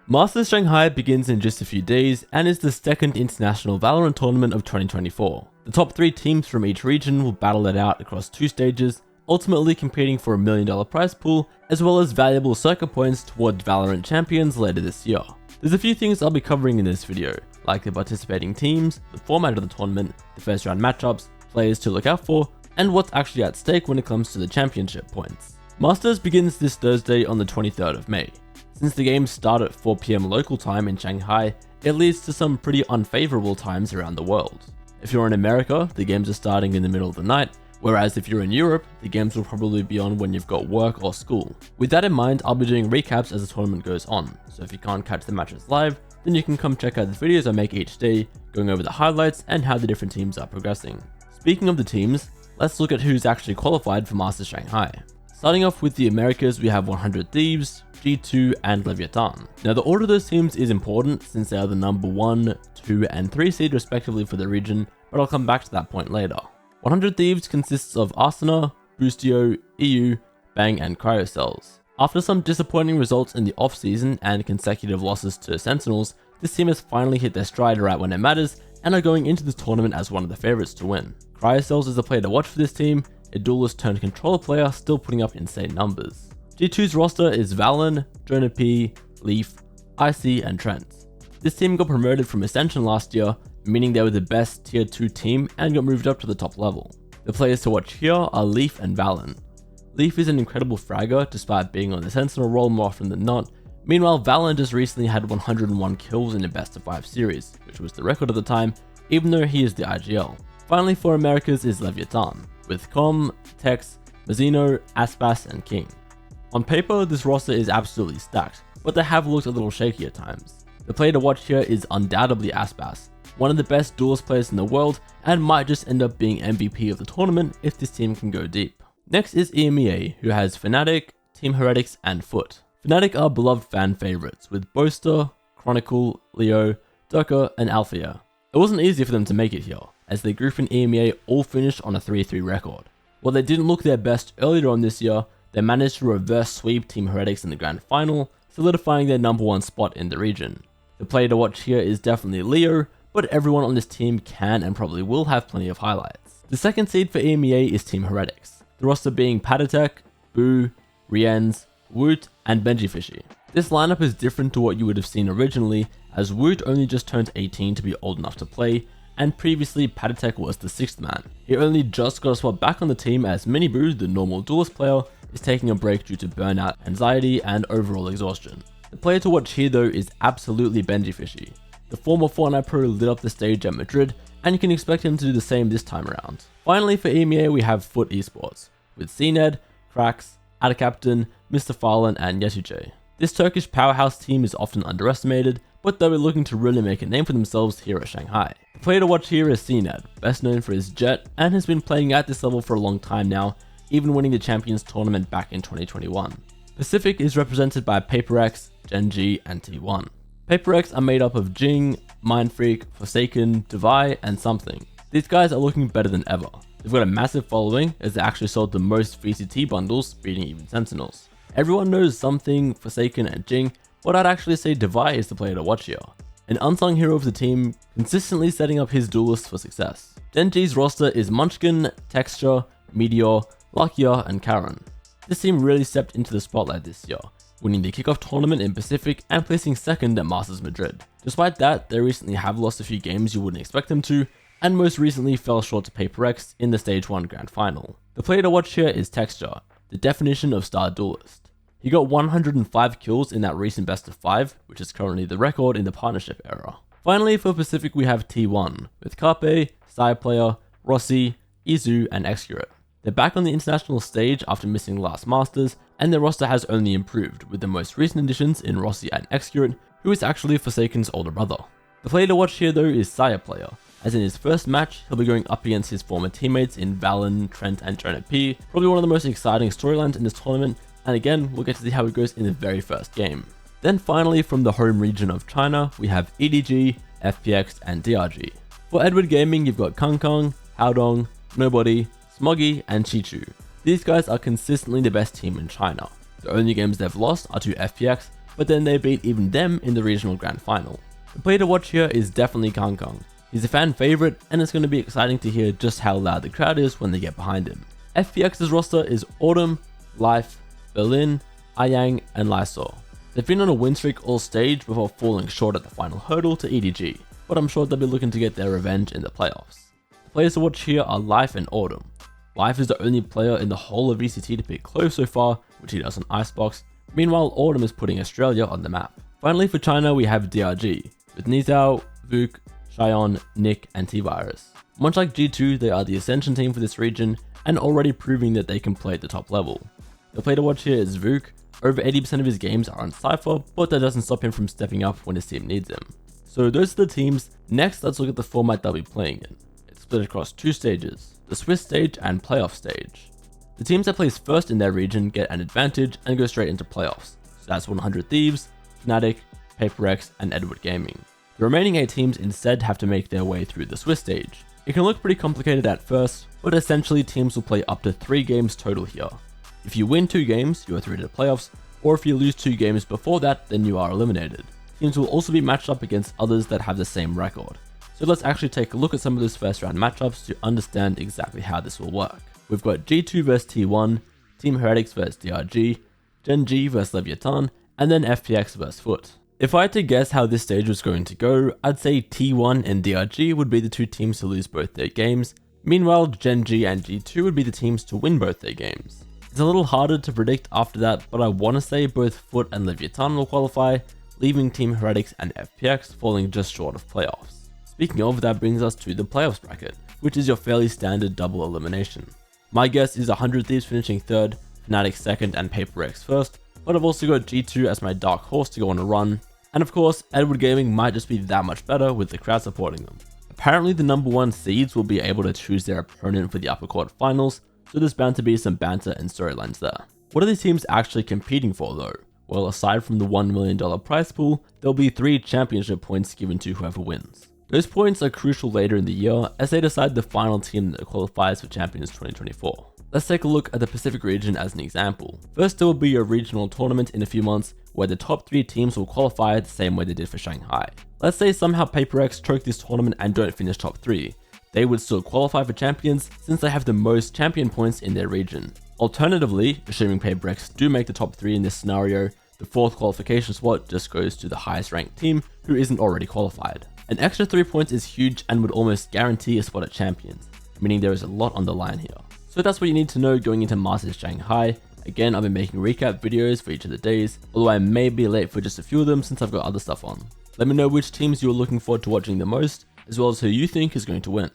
Masters Shanghai begins in just a few days and is the second international VALORANT tournament of 2024. The top 3 teams from each region will battle it out across 2 stages, ultimately competing for a $1 million prize pool, as well as valuable circuit points towards VALORANT champions later this year. There's a few things I'll be covering in this video, like the participating teams, the format of the tournament, the first round matchups, players to look out for, and what's actually at stake when it comes to the championship points. Masters begins this Thursday on the 23rd of May. Since the games start at 4 PM local time in Shanghai, it leads to some pretty unfavorable times around the world. If you're in America, the games are starting in the middle of the night, whereas if you're in Europe, the games will probably be on when you've got work or school. With that in mind, I'll be doing recaps as the tournament goes on, so if you can't catch the matches live, then you can come check out the videos I make each day, going over the highlights and how the different teams are progressing. Speaking of the teams, let's look at who's actually qualified for Masters Shanghai. Starting off with the Americas, we have 100 Thieves, G2 and Leviathan. Now the order of those teams is important since they are the number 1, 2 and 3 seed respectively for the region, but I'll come back to that point later. 100 Thieves consists of Arsena, Boostio, EU, Bang and Cryocells. After some disappointing results in the off-season and consecutive losses to Sentinels, this team has finally hit their stride right when it matters and are going into this tournament as one of the favourites to win. Cryocells is the player to watch for this team, a duelist turned controller player still putting up insane numbers. G2's roster is Valen, Jonah P, Leaf, IC and Trent. This team got promoted from Ascension last year, meaning they were the best tier 2 team and got moved up to the top level. The players to watch here are Leaf and Valen. Leaf is an incredible fragger despite being on the Sentinel role more often than not. Meanwhile, Valen just recently had 101 kills in a best of 5 series, which was the record at the time, even though he is the IGL. Finally for Americas is Leviathan, with Com, Tex, Mazzino, Aspas and King. On paper, this roster is absolutely stacked, but they have looked a little shaky at times. The player to watch here is undoubtedly Aspas, one of the best duelist players in the world and might just end up being MVP of the tournament if this team can go deep. Next is EMEA, who has Fnatic, Team Heretics and Foot. Fnatic are beloved fan favourites with Boaster, Chronicle, Leo, Durka and Althea. It wasn't easy for them to make it here, as their group in EMEA all finished on a 3-3 record. While they didn't look their best earlier on this year, they managed to reverse sweep Team Heretics in the grand final, solidifying their number 1 spot in the region. The player to watch here is definitely Leo, but everyone on this team can and probably will have plenty of highlights. The second seed for EMEA is Team Heretics, the roster being Patatek, Boo, Rienz, Woot and Benjifishy. This lineup is different to what you would have seen originally, as Woot only just turned 18 to be old enough to play, and previously Patatek was the 6th man. He only just got a spot back on the team as Miniboo, the normal duelist player, is taking a break due to burnout, anxiety and overall exhaustion. The player to watch here though is absolutely Benjifishy. The former Fortnite pro lit up the stage at Madrid, and you can expect him to do the same this time around. Finally for EMEA we have Foot Esports, with CNED, Krax, Adacaptain, Mr. Farlan and Yetuce. This Turkish powerhouse team is often underestimated, but they were looking to really make a name for themselves here at Shanghai. The player to watch here is CNED, best known for his Jet, and has been playing at this level for a long time now, even winning the Champions Tournament back in 2021. Pacific is represented by PaperX, Gen.G and T1. PaperX are made up of Jing, Mindfreak, Forsaken, Divai and Something. These guys are looking better than ever. They've got a massive following as they actually sold the most VCT bundles, beating even Sentinels. Everyone knows Something, Forsaken and Jing, but I'd actually say Divai is the player to watch here. An unsung hero of the team, consistently setting up his duelists for success. Gen.G's roster is Munchkin, Texture, Meteor, Lakia and Karen. This team really stepped into the spotlight this year, winning the kickoff tournament in Pacific and placing 2nd at Masters Madrid. Despite that, they recently have lost a few games you wouldn't expect them to, and most recently fell short to PaperX in the Stage 1 Grand Final. The player to watch here is Texture, the definition of star duelist. He got 105 kills in that recent best of 5, which is currently the record in the partnership era. Finally for Pacific we have T1, with Carpe, Psyplayer, Rossi, Izu and Excurate. They're back on the international stage after missing last Masters, and their roster has only improved, with the most recent additions in Rossi and Excurate, who is actually Forsaken's older brother. The player to watch here though is Player, as in his first match, he'll be going up against his former teammates in Valen, Trent and Jonah P, probably one of the most exciting storylines in this tournament, and again, we'll get to see how it goes in the very first game. Then finally from the home region of China, we have EDG, FPX and DRG. For Edward Gaming, you've got Kang, Haodong, Nobody, Smoggy and Chichu. These guys are consistently the best team in China. The only games they've lost are to FPX, but then they beat even them in the regional grand final. The player to watch here is definitely Kanga. He's a fan favorite, and it's going to be exciting to hear just how loud the crowd is when they get behind him. FPX's roster is Autumn, Life, Berlin, Ayang, and Lysor. They've been on a win streak all stage before falling short at the final hurdle to EDG, but I'm sure they'll be looking to get their revenge in the playoffs. The players to watch here are Life and Autumn. Life is the only player in the whole of VCT to pick Clove so far, which he does on Icebox. Meanwhile, Autumn is putting Australia on the map. Finally for China, we have DRG, with Nizhao, Vuk, Xion, Nick, and T-Virus. Much like G2, they are the ascension team for this region, and already proving that they can play at the top level. The player to watch here is Vuk. Over 80% of his games are on Cypher, but that doesn't stop him from stepping up when his team needs him. So those are the teams. Next, let's look at the format they'll be playing in. It's split across two stages, the Swiss stage and playoff stage. The teams that place first in their region get an advantage and go straight into playoffs. So that's 100 Thieves, Fnatic, PaperX, and Edward Gaming. The remaining 8 teams instead have to make their way through the Swiss stage. It can look pretty complicated at first, but essentially teams will play up to 3 games total here. If you win 2 games, you are through to the playoffs, or if you lose 2 games before that, then you are eliminated. Teams will also be matched up against others that have the same record. So let's actually take a look at some of those first round matchups to understand exactly how this will work. We've got G2 vs T1, Team Heretics vs DRG, Gen G vs Leviathan, and then FPX vs Foot. If I had to guess how this stage was going to go, I'd say T1 and DRG would be the 2 teams to lose both their games. Meanwhile, Gen G and G2 would be the teams to win both their games. It's a little harder to predict after that, but I want to say both Foot and Leviathan will qualify, leaving Team Heretics and FPX falling just short of playoffs. Speaking of, that brings us to the playoffs bracket, which is your fairly standard double elimination. My guess is 100 Thieves finishing 3rd, Fnatic 2nd, and PaperX 1st, but I've also got G2 as my dark horse to go on a run, and of course, Edward Gaming might just be that much better with the crowd supporting them. Apparently the number 1 seeds will be able to choose their opponent for the upper quarter finals, so there's bound to be some banter and storylines there. What are these teams actually competing for though? Well, aside from the $1 million prize pool, there'll be 3 championship points given to whoever wins. Those points are crucial later in the year as they decide the final team that qualifies for Champions 2024. Let's take a look at the Pacific region as an example. First, there will be a regional tournament in a few months where the top 3 teams will qualify the same way they did for Shanghai. Let's say somehow PaperX choke this tournament and don't finish top 3. They would still qualify for champions since they have the most champion points in their region. Alternatively, assuming PaperX do make the top 3 in this scenario, the 4th qualification spot just goes to the highest ranked team who isn't already qualified. An extra 3 points is huge and would almost guarantee a spot at champions, meaning there is a lot on the line here. So that's what you need to know going into Masters Shanghai. Again, I've been making recap videos for each of the days, although I may be late for just a few of them since I've got other stuff on. Let me know which teams you're looking forward to watching the most, as well as who you think is going to win.